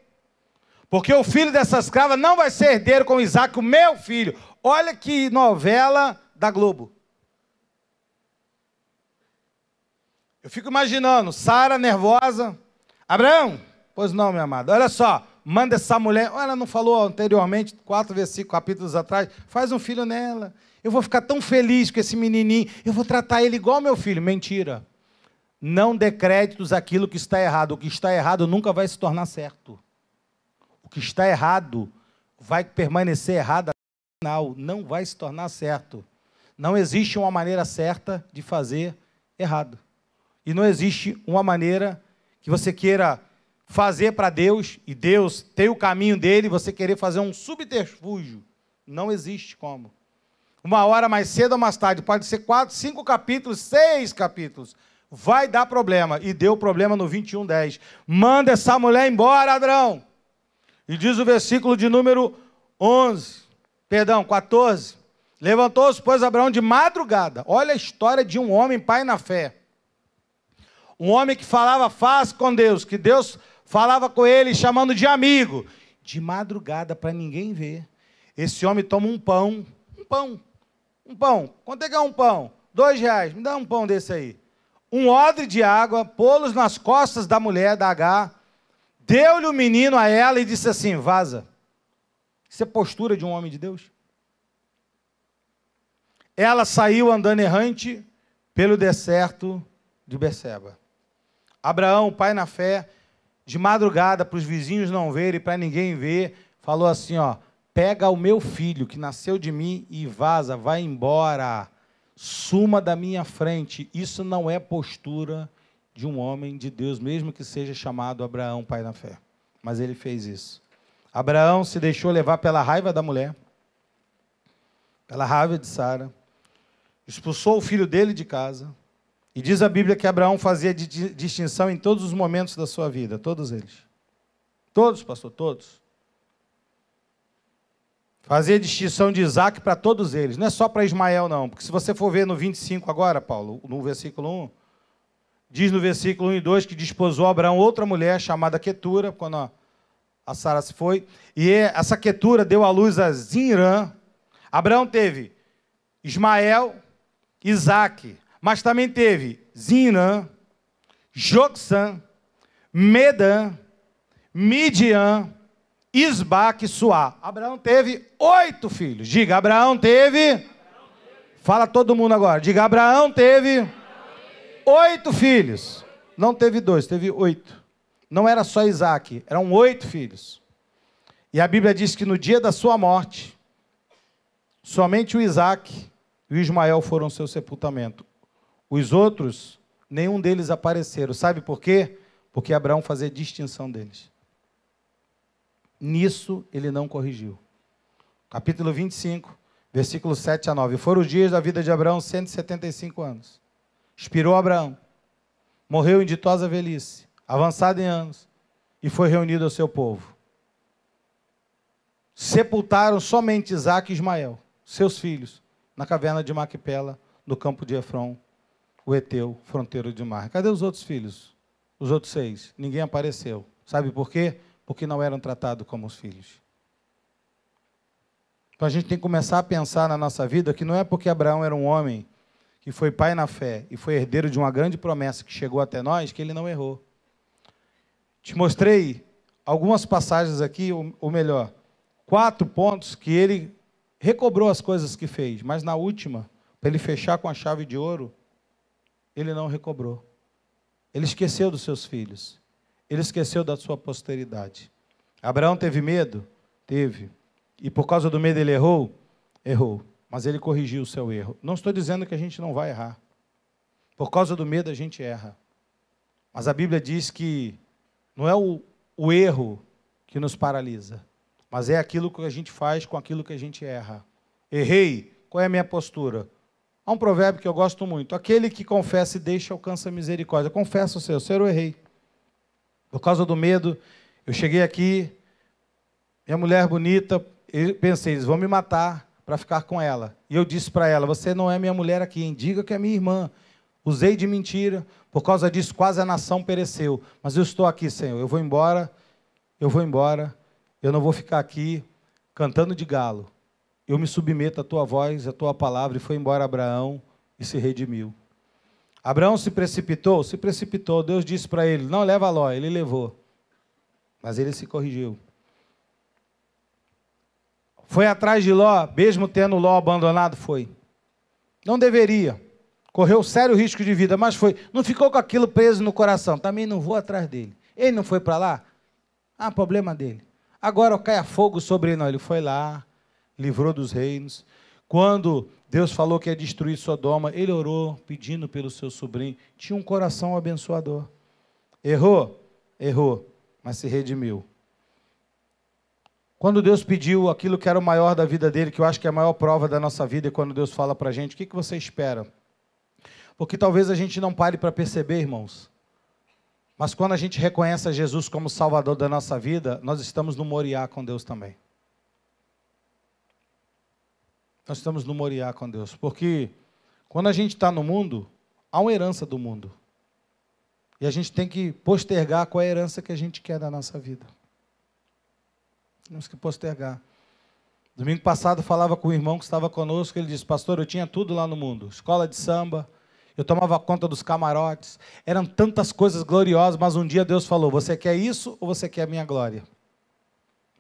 Porque o filho dessa escrava não vai ser herdeiro com Isaque, o meu filho. Olha que novela da Globo. Eu fico imaginando, Sara nervosa. Abraão, pois não, meu amado. Olha só, manda essa mulher. Ela não falou anteriormente, 4 capítulos atrás. Faz um filho nela. Eu vou ficar tão feliz com esse menininho. Eu vou tratar ele igual meu filho. Mentira. Não dê créditos àquilo que está errado. O que está errado nunca vai se tornar certo. O que está errado vai permanecer errado até o final. Não vai se tornar certo. Não existe uma maneira certa de fazer errado. E não existe uma maneira que você queira fazer para Deus, e Deus tem o caminho dele, você querer fazer um subterfúgio. Não existe como. Uma hora mais cedo ou mais tarde, pode ser 4, 5 capítulos, 6 capítulos, vai dar problema. E deu problema no 21:10. Manda essa mulher embora, Adrão. E diz o versículo de número 14. Levantou-se, pois, Abraão de madrugada. Olha a história de um homem pai na fé. Um homem que falava fácil com Deus, que Deus falava com ele chamando de amigo. De madrugada, para ninguém ver. Esse homem toma um pão. Quanto é que é um pão? R$2. Me dá um pão desse aí. Um odre de água, pô-los nas costas da mulher, da Agar. Deu-lhe o menino a ela e disse assim, vaza. Isso é postura de um homem de Deus? Ela saiu andando errante pelo deserto de Berseba. Abraão, pai na fé, de madrugada, para os vizinhos não verem, para ninguém ver, falou assim, ó, pega o meu filho, que nasceu de mim, e vaza, vai embora, suma da minha frente. Isso não é postura de um homem de Deus, mesmo que seja chamado Abraão, pai na fé. Mas ele fez isso. Abraão se deixou levar pela raiva da mulher, pela raiva de Sara, expulsou o filho dele de casa, e diz a Bíblia que Abraão fazia distinção em todos os momentos da sua vida, todos eles. Todos, pastor, todos. Fazia distinção de Isaac para todos eles, não é só para Ismael não, porque se você for ver no 25 agora, Paulo, no versículo 1, diz no versículo 1 e 2 que desposou Abraão outra mulher chamada Quetura, quando a Sara se foi, e essa Quetura deu à luz a Zinrã. Abraão teve Ismael, Isaque, mas também teve Zinrã, Joxã, Medã, Midian, Isbaque e Suá. Abraão teve 8 filhos. Diga, Abraão teve. Fala todo mundo agora. Diga, Abraão teve 8 filhos. Não teve 2, teve 8. Não era só Isaque, eram 8 filhos. E a Bíblia diz que no dia da sua morte, somente o Isaque e o Ismael foram ao seu sepultamento. Os outros, nenhum deles apareceram. Sabe por quê? Porque Abraão fazia distinção deles. Nisso ele não corrigiu. Capítulo 25, versículo 7 a 9. Foram os dias da vida de Abraão 175 anos. Expirou Abraão, morreu em ditosa velhice, avançado em anos, e foi reunido ao seu povo. Sepultaram somente Isaque e Ismael, seus filhos, na caverna de Maquipela, no campo de Efron, o Eteu, fronteiro de mar. Cadê os outros filhos? Os outros 6? Ninguém apareceu. Sabe por quê? Porque não eram tratados como os filhos. Então a gente tem que começar a pensar na nossa vida que não é porque Abraão era um homem que foi pai na fé e foi herdeiro de uma grande promessa que chegou até nós, que ele não errou. Te mostrei algumas passagens aqui, ou melhor, 4 pontos que ele recobrou as coisas que fez, mas na última, para ele fechar com a chave de ouro, ele não recobrou. Ele esqueceu dos seus filhos. Ele esqueceu da sua posteridade. Abraão teve medo? Teve. E por causa do medo ele errou? Errou. Mas ele corrigiu o seu erro. Não estou dizendo que a gente não vai errar. Por causa do medo a gente erra. Mas a Bíblia diz que não é o erro que nos paralisa, mas é aquilo que a gente faz com aquilo que a gente erra. Errei, qual é a minha postura? Há um provérbio que eu gosto muito. Aquele que confessa e deixa alcança misericórdia. Confessa o seu, eu errei. Por causa do medo, eu cheguei aqui, minha mulher bonita, eu pensei, eles vão me matar para ficar com ela. E eu disse para ela, você não é minha mulher aqui, hein? Diga que é minha irmã. Usei de mentira, por causa disso quase a nação pereceu. Mas eu estou aqui, Senhor, eu vou embora, eu não vou ficar aqui cantando de galo. Eu me submeto à tua voz, à tua palavra, e foi embora Abraão e se redimiu. Abraão se precipitou? Se precipitou. Deus disse para ele, não leva Ló, ele levou. Mas ele se corrigiu. Foi atrás de Ló, mesmo tendo Ló abandonado? Foi. Não deveria. Correu sério risco de vida, mas foi. Não ficou com aquilo preso no coração. Também não vou atrás dele. Ele não foi para lá? Ah, problema dele. Agora caia fogo sobre ele. Não, ele foi lá, livrou dos reinos. Quando Deus falou que ia destruir Sodoma, ele orou pedindo pelo seu sobrinho. Tinha um coração abençoador. Errou? Errou, mas se redimiu. Quando Deus pediu aquilo que era o maior da vida dele, que eu acho que é a maior prova da nossa vida, é quando Deus fala para a gente, o que você espera? Porque talvez a gente não pare para perceber, irmãos, mas quando a gente reconhece a Jesus como Salvador da nossa vida, nós estamos no Moriá com Deus também. Nós estamos no Moriá com Deus, porque quando a gente está no mundo, há uma herança do mundo. E a gente tem que postergar qual é a herança que a gente quer da nossa vida. Temos que postergar. Domingo passado eu falava com o irmão que estava conosco, ele disse, pastor, eu tinha tudo lá no mundo, escola de samba, eu tomava conta dos camarotes, eram tantas coisas gloriosas, mas um dia Deus falou, você quer isso ou você quer a minha glória?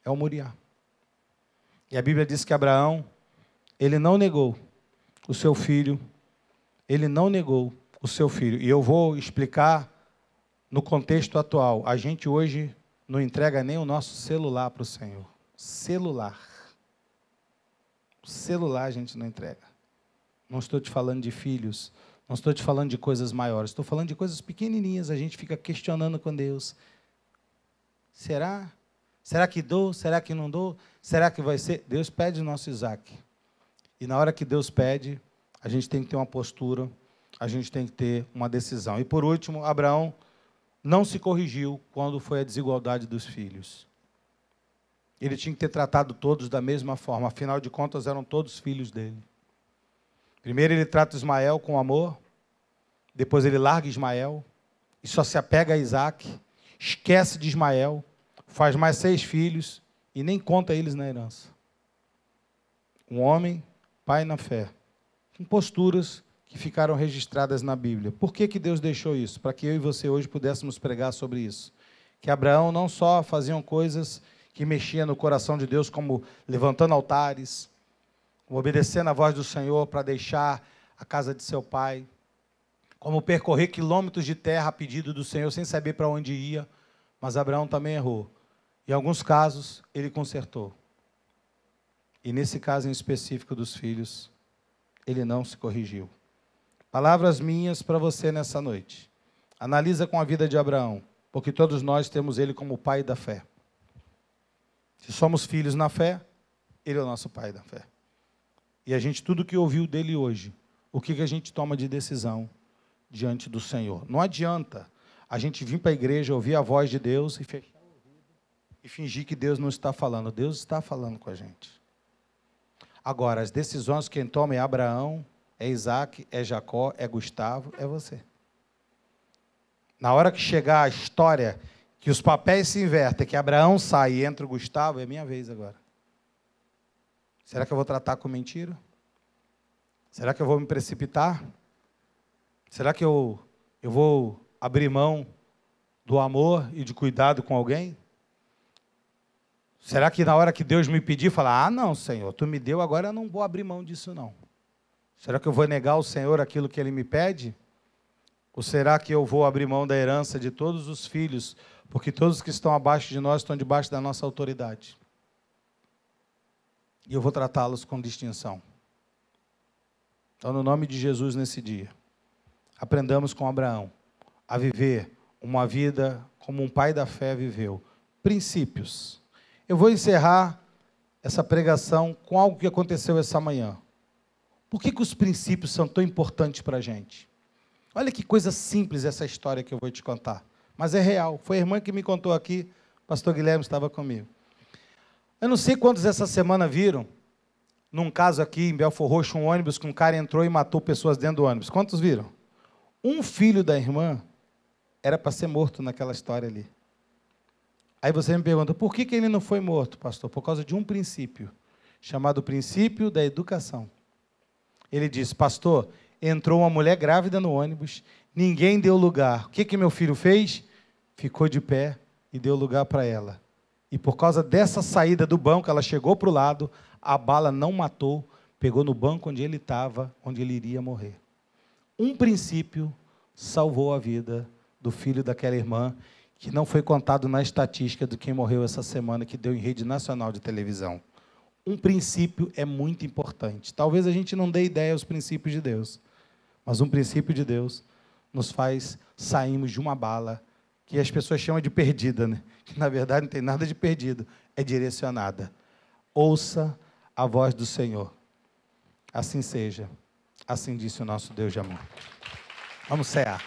É o Moriá. E a Bíblia diz que Abraão, ele não negou o seu filho, ele não negou o seu filho. E eu vou explicar no contexto atual. A gente hoje não entrega nem o nosso celular para o Senhor. Celular. O celular a gente não entrega. Não estou te falando de filhos, não estou te falando de coisas maiores, estou falando de coisas pequenininhas, a gente fica questionando com Deus. Será? Será que dou? Será que não dou? Será que vai ser? Deus pede o nosso Isaac. E na hora que Deus pede, a gente tem que ter uma postura, a gente tem que ter uma decisão. E por último, Abraão não se corrigiu quando foi a desigualdade dos filhos. Ele tinha que ter tratado todos da mesma forma, afinal de contas eram todos filhos dele. Primeiro ele trata Ismael com amor, depois ele larga Ismael, e só se apega a Isaac, esquece de Ismael, faz mais 6 filhos e nem conta eles na herança. Um homem, pai na fé, com posturas que ficaram registradas na Bíblia. Por que Deus deixou isso? Para que eu e você hoje pudéssemos pregar sobre isso. Que Abraão não só fazia coisas que mexiam no coração de Deus, como levantando altares, obedecendo a voz do Senhor para deixar a casa de seu pai, como percorrer quilômetros de terra a pedido do Senhor, sem saber para onde ia, mas Abraão também errou. Em alguns casos, ele consertou. E nesse caso em específico dos filhos, ele não se corrigiu. Palavras minhas para você nessa noite. Analisa com a vida de Abraão, porque todos nós temos ele como pai da fé. Se somos filhos na fé, ele é o nosso pai da fé. E a gente, tudo que ouviu dele hoje, o que a gente toma de decisão diante do Senhor? Não adianta a gente vir para a igreja, ouvir a voz de Deus e fechar o ouvido e fingir que Deus não está falando. Deus está falando com a gente. Agora, as decisões quem toma é Abraão, é Isaac, é Jacó, é Gustavo, é você. Na hora que chegar a história, que os papéis se invertem, que Abraão sai e entra o Gustavo, é minha vez agora. Será que eu vou tratar com mentira? Será que eu vou me precipitar? Será que eu vou abrir mão do amor e de cuidado com alguém? Será que na hora que Deus me pedir, falar, não, Senhor, tu me deu, agora eu não vou abrir mão disso, não. Será que eu vou negar ao Senhor aquilo que Ele me pede? Ou será que eu vou abrir mão da herança de todos os filhos, porque todos que estão abaixo de nós estão debaixo da nossa autoridade? E eu vou tratá-los com distinção. Então, no nome de Jesus, nesse dia, aprendamos com Abraão a viver uma vida como um pai da fé viveu. Princípios. Eu vou encerrar essa pregação com algo que aconteceu essa manhã. Por que os princípios são tão importantes para a gente? Olha que coisa simples essa história que eu vou te contar. Mas é real. Foi a irmã que me contou aqui, o pastor Guilherme estava comigo. Eu não sei quantos essa semana viram, num caso aqui em Belfor Roxo, um ônibus que um cara entrou e matou pessoas dentro do ônibus. Quantos viram? Um filho da irmã era para ser morto naquela história ali. Aí você me pergunta, por que ele não foi morto, pastor? Por causa de um princípio, chamado princípio da educação. Ele disse, pastor, entrou uma mulher grávida no ônibus, ninguém deu lugar. O que meu filho fez? Ficou de pé e deu lugar para ela. E por causa dessa saída do banco, ela chegou para o lado, a bala não matou, pegou no banco onde ele estava, onde ele iria morrer. Um princípio salvou a vida do filho daquela irmã, que não foi contado na estatística de quem morreu essa semana, que deu em rede nacional de televisão. um princípio é muito importante. Talvez a gente não dê ideia aos princípios de Deus, mas um princípio de Deus nos faz sairmos de uma bala que as pessoas chamam de perdida, né? Que na verdade não tem nada de perdido, é direcionada. Ouça a voz do Senhor. Assim seja. Assim disse o nosso Deus de amor. Vamos cear.